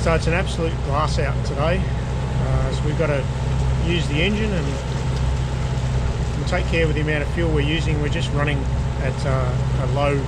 So it's an absolute glass out today. So we've got to use the engine and we'll take care with the amount of fuel we're using. We're just running at a low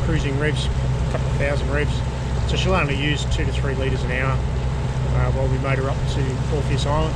cruising revs, a couple of thousand revs. So she'll only use 2 to 3 litres an hour while we motor up to Orpheus Island.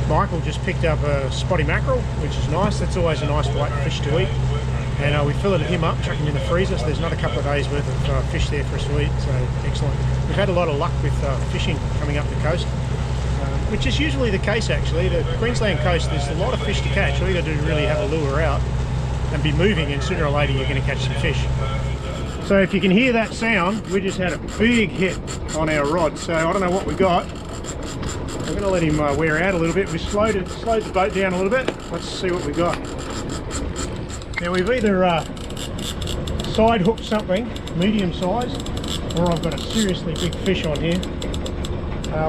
Michael just picked up a spotty mackerel, which is nice. That's always a nice white fish to eat. And we filleted him up, chucked him in the freezer, so there's not a couple of days worth of fish there for us to eat, so excellent. We've had a lot of luck with fishing coming up the coast, which is usually the case actually. The Queensland coast, there's a lot of fish to catch. All you got to do is really have a lure out and be moving, and sooner or later you're going to catch some fish. So if you can hear that sound, we just had a big hit on our rod, so I don't know what we got. I'm going to let him wear out a little bit. We slowed the boat down a little bit. Let's see what we got. Now we've either side hooked something, medium size, or I've got a seriously big fish on here.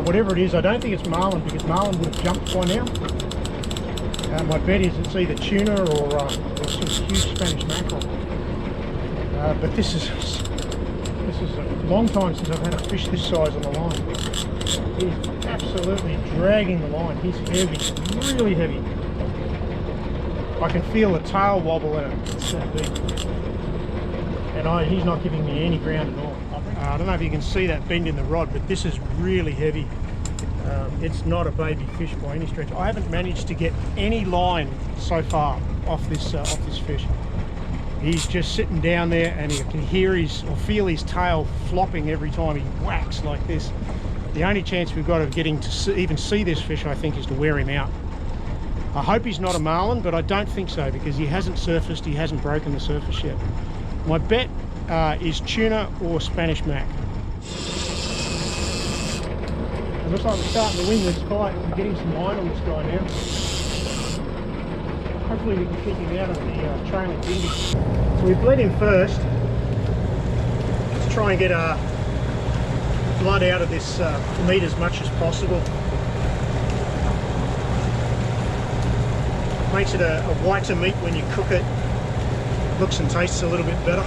Whatever it is, I don't think it's marlin, because marlin would have jumped by now. My bet is it's either tuna or some huge Spanish mackerel. But this is a long time since I've had a fish this size on the line. He's absolutely dragging the line. He's heavy, really heavy. I can feel the tail wobble in it. It's that big. And he's not giving me any ground at all. I don't know if you can see that bend in the rod, but this is really heavy. It's not a baby fish by any stretch. I haven't managed to get any line so far off this fish. He's just sitting down there, and you can hear or feel his tail flopping every time he whacks like this. The only chance we've got of getting to even see this fish, I think, is to wear him out. I hope he's not a marlin, but I don't think so, because he hasn't surfaced, he hasn't broken the surface yet. My bet is tuna or Spanish mac. It looks like we're starting to win this fight. We're getting some line on this guy now. Hopefully we can keep him out of the trailing dinghy. So we bled him first to try and get blood out of this meat as much as possible. Makes it a whiter meat when you cook it. Looks and tastes a little bit better.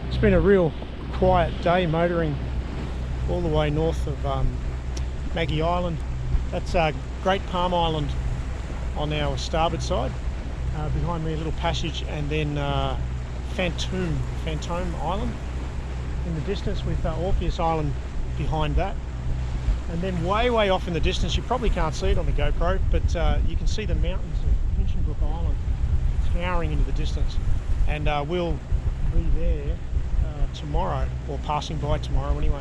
It's been a real quiet day motoring all the way north of Maggie Island. That's Great Palm Island on our starboard side. Behind me a little passage, and then Phantom Island in the distance, with Orpheus Island behind that. And then way off in the distance, you probably can't see it on the GoPro, but you can see the mountains of Hinchinbrook Island towering into the distance. And we'll be there tomorrow, or passing by tomorrow anyway.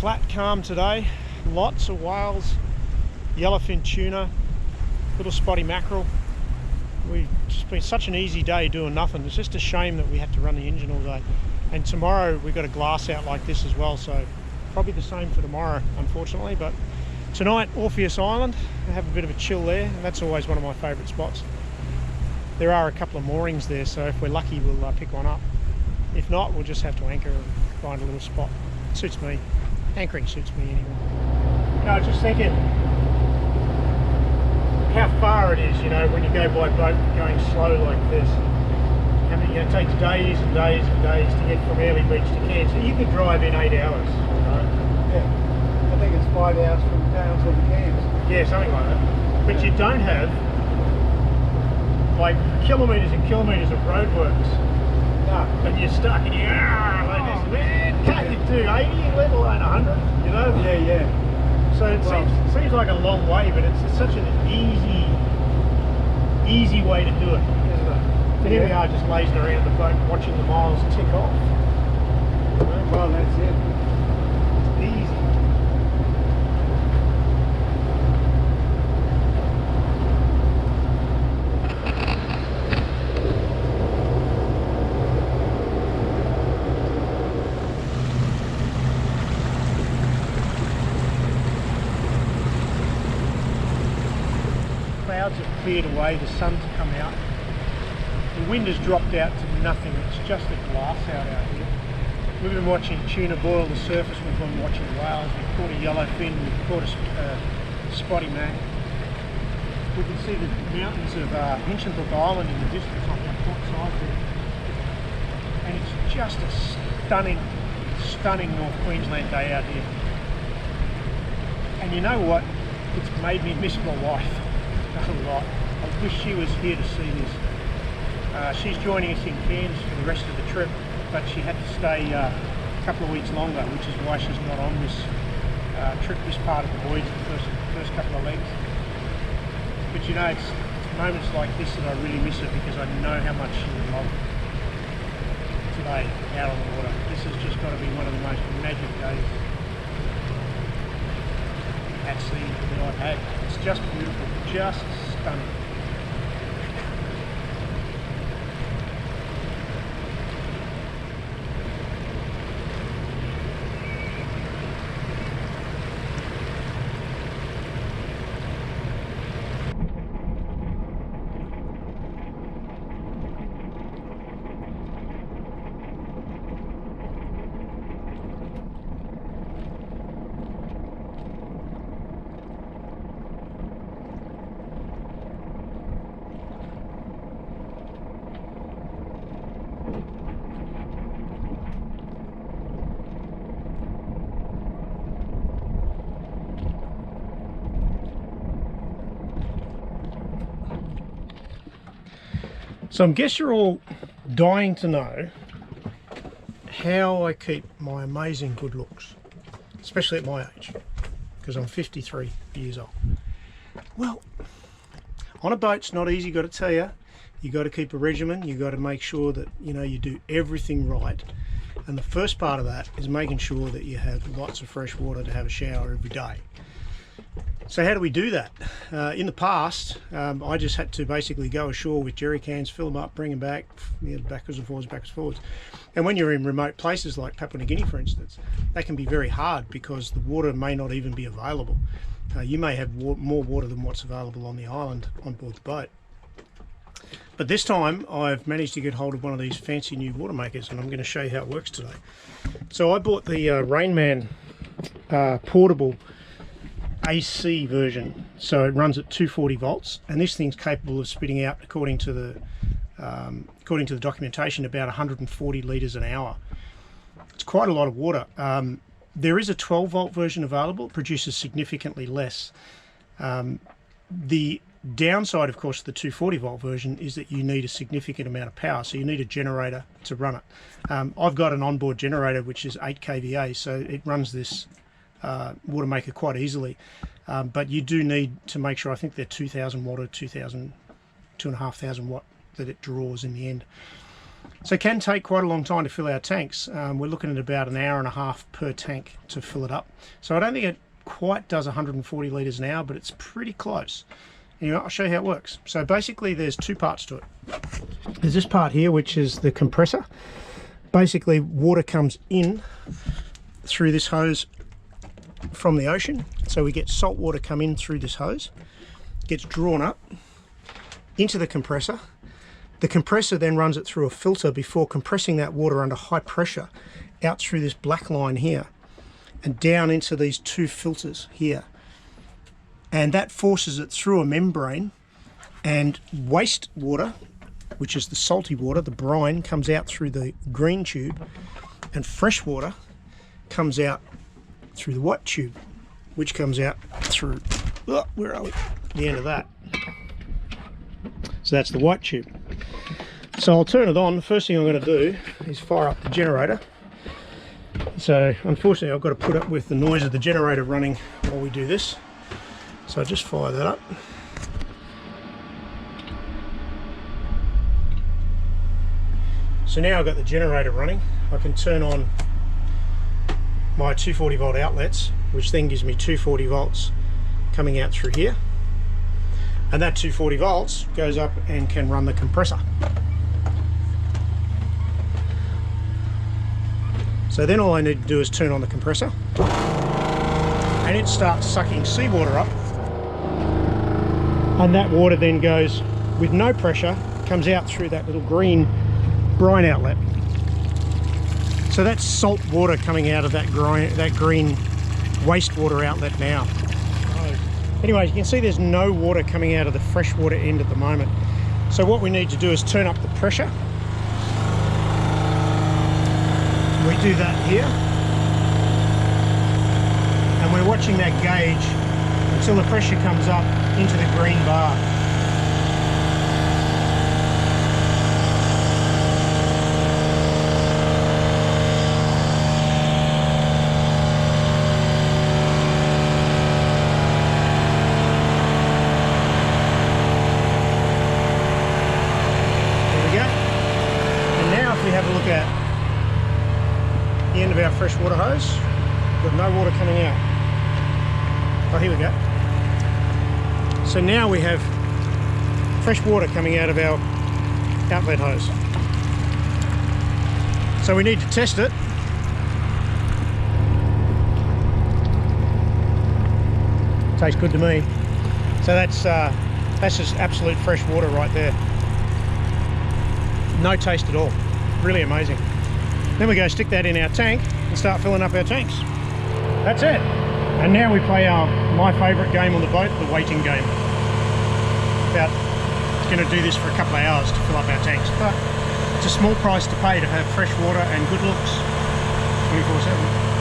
Flat calm today, lots of whales, yellowfin tuna, little spotty mackerel. We've just been such an easy day doing nothing. It's just a shame that we had to run the engine all day. And tomorrow we've got a glass out like this as well, so probably the same for tomorrow, unfortunately. But tonight, Orpheus Island, I have a bit of a chill there, and that's always one of my favourite spots. There are a couple of moorings there, so if we're lucky we'll pick one up. If not, we'll just have to anchor and find a little spot. It suits me. Anchoring suits me anyway. I was just thinking how far it is, you know, when you go by boat going slow like this. I mean, it takes days and days and days to get from Early Beach to Cairns. So you could drive in 8 hours. Yeah, I think it's 5 hours from Townsville to Cairns. Yeah, something like that. But you don't have like kilometres and kilometres of roadworks. No. And you're stuck and you're like this. Man, can't you do 80, let alone 100? You know? Yeah. So it seems like a long way, but it's such an easy way to do it, isn't it? So here we are, just lazing around the boat, watching the miles tick off. Well, that's it. Easy. cleared away, the sun's come out. The wind has dropped out to nothing, it's just a glass out here. We've been watching tuna boil the surface, we've been watching whales, we've caught a yellowfin, we've caught a spotty mac. We can see the mountains of Hinchinbrook Island in the distance on that port side there. And it's just a stunning, stunning North Queensland day out here. And you know what? It's made me miss my wife a lot. I wish she was here to see this. She's joining us in Cairns for the rest of the trip, but she had to stay a couple of weeks longer, which is why she's not on this trip, this part of the voyage, the first couple of legs. But you know, it's moments like this that I really miss her, because I know how much she would love today out on the water. This has just got to be one of the most magic days at sea that I've had. It's just beautiful, just stunning. So I guess you're all dying to know how I keep my amazing good looks, especially at my age, because I'm 53 years old. Well, on a boat's not easy, got to tell you. You got to keep a regimen, you got to make sure that, you know, you do everything right. And the first part of that is making sure that you have lots of fresh water to have a shower every day. So how do we do that? In the past, I just had to basically go ashore with jerry cans, fill them up, bring them back, backwards and forwards. And when you're in remote places like Papua New Guinea, for instance, that can be very hard because the water may not even be available. You may have more water than what's available on the island on board the boat. But this time I've managed to get hold of one of these fancy new water makers, and I'm going to show you how it works today. So I bought the Rainman portable AC version, so it runs at 240 volts, and this thing's capable of spitting out, according to the documentation, about 140 litres an hour. It's quite a lot of water. There is a 12 volt version available. It produces significantly less. The downside, of course, of the 240 volt version is that you need a significant amount of power, so you need a generator to run it. I've got an onboard generator which is 8 kVA, so it runs this water maker quite easily, but you do need to make sure, I think they're 2000 watt or 2,500 watt that it draws in the end. So it can take quite a long time to fill our tanks. We're looking at about an hour and a half per tank to fill it up. So I don't think it quite does 140 litres an hour, but it's pretty close. Anyway, I'll show you how it works. So basically there's two parts to it. There's this part here, which is the compressor. Basically water comes in through this hose from the ocean, so we get salt water come in through this hose, gets drawn up into the compressor. The compressor then runs it through a filter before compressing that water under high pressure out through this black line here and down into these two filters here, and that forces it through a membrane, and waste water, which is the salty water, the brine, comes out through the green tube, and fresh water comes out through the white tube, which comes out through, where are we? The end of that. So that's the white tube. So I'll turn it on. The first thing I'm going to do is fire up the generator. So unfortunately I've got to put up with the noise of the generator running while we do this. So I just fire that up. So now I've got the generator running. I can turn on my 240 volt outlets, which then gives me 240 volts coming out through here, and that 240 volts goes up and can run the compressor. So then all I need to do is turn on the compressor, and it starts sucking seawater up And that water then goes with no pressure, comes out through that little green brine outlet. So that's salt water coming out of that green wastewater outlet now. Anyway, you can see there's no water coming out of the freshwater end at the moment. So what we need to do is turn up the pressure. We do that here. And we're watching that gauge until the pressure comes up into the green bar. Have a look at the end of our freshwater hose. Got no water coming out. Oh, here we go. So now we have fresh water coming out of our outlet hose. So we need to test it. Tastes good to me. So that's just absolute fresh water right there. No taste at all. Really amazing. Then we go stick that in our tank and start filling up our tanks. That's it. And now we play my favourite game on the boat, the waiting game. It's going to do this for a couple of hours to fill up our tanks, but it's a small price to pay to have fresh water and good looks 24/7.